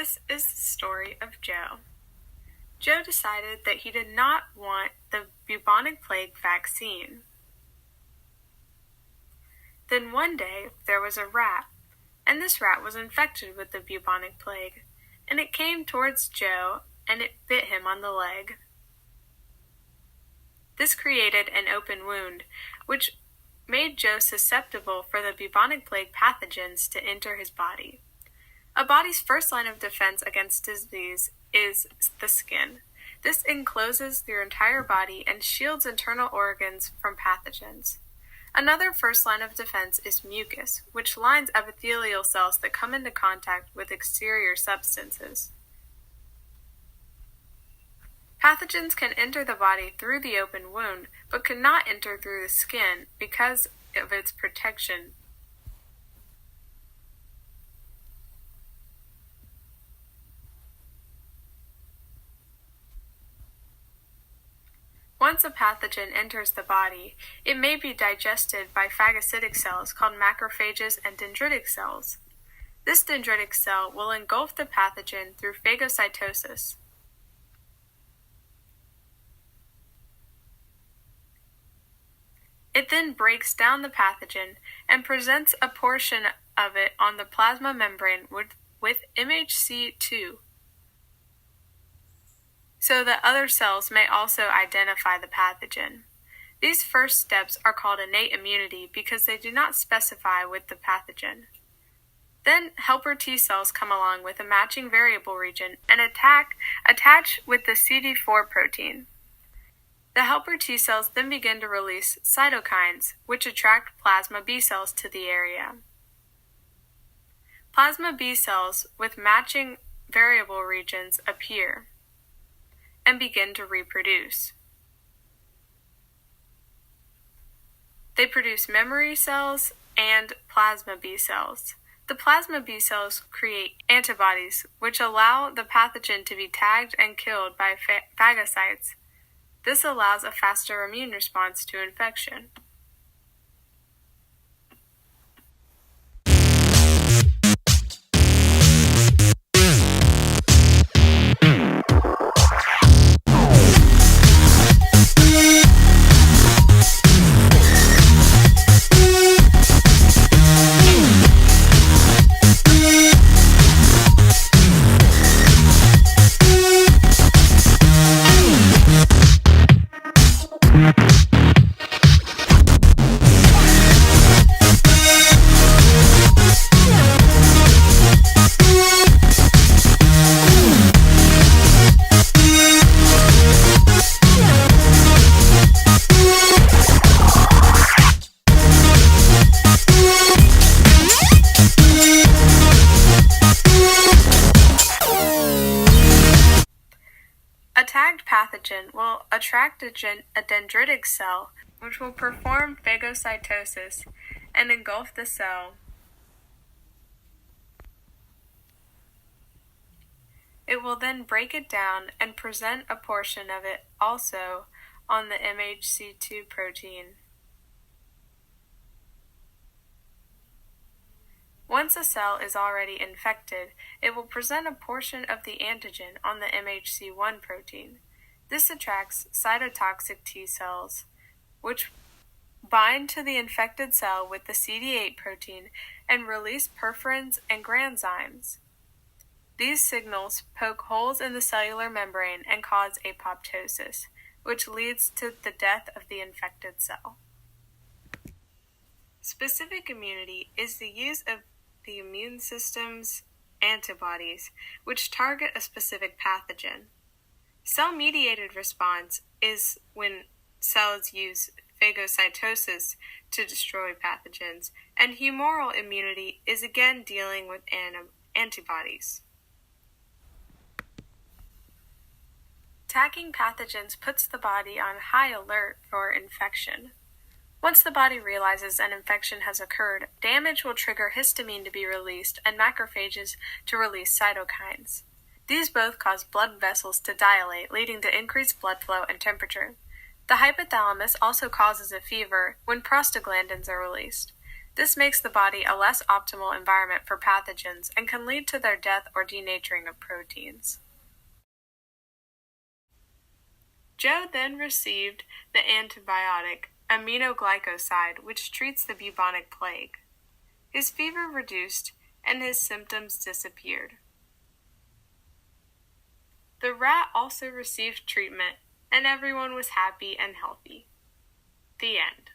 This is the story of Joe. Joe decided that he did not want the bubonic plague vaccine. Then one day there was a rat, and this rat was infected with the bubonic plague, and it came towards Joe and it bit him on the leg. This created an open wound, which made Joe susceptible for the bubonic plague pathogens to enter his body. A body's first line of defense against disease is the skin. This encloses your entire body and shields internal organs from pathogens. Another first line of defense is mucus, which lines epithelial cells that come into contact with exterior substances. Pathogens can enter the body through the open wound, but cannot enter through the skin because of its protection. Once a pathogen enters the body, it may be digested by phagocytic cells called macrophages and dendritic cells. This dendritic cell will engulf the pathogen through phagocytosis. It then breaks down the pathogen and presents a portion of it on the plasma membrane with MHC2, so that other cells may also identify the pathogen. These first steps are called innate immunity because they do not specify with the pathogen. Then helper T cells come along with a matching variable region and attach with the CD4 protein. The helper T cells then begin to release cytokines, which attract plasma B cells to the area. Plasma B cells with matching variable regions appear and begin to reproduce. They produce memory cells and plasma B cells. The plasma B cells create antibodies, which allow the pathogen to be tagged and killed by phagocytes. This allows a faster immune response to infection. A tagged pathogen will attract a dendritic cell, which will perform phagocytosis and engulf the cell. It will then break it down and present a portion of it also on the MHC2 protein. Once a cell is already infected, it will present a portion of the antigen on the MHC1 protein. This attracts cytotoxic T cells, which bind to the infected cell with the CD8 protein and release perforins and granzymes. These signals poke holes in the cellular membrane and cause apoptosis, which leads to the death of the infected cell. Specific immunity is the use of the immune system's antibodies, which target a specific pathogen. Cell-mediated response is when cells use phagocytosis to destroy pathogens, and humoral immunity is again dealing with antibodies. Tagging pathogens puts the body on high alert for infection. Once the body realizes an infection has occurred, damage will trigger histamine to be released and macrophages to release cytokines. These both cause blood vessels to dilate, leading to increased blood flow and temperature. The hypothalamus also causes a fever when prostaglandins are released. This makes the body a less optimal environment for pathogens and can lead to their death or denaturing of proteins. Joe then received the antibiotic aminoglycoside, which treats the bubonic plague. His fever reduced and his symptoms disappeared. The rat also received treatment, and everyone was happy and healthy. The end.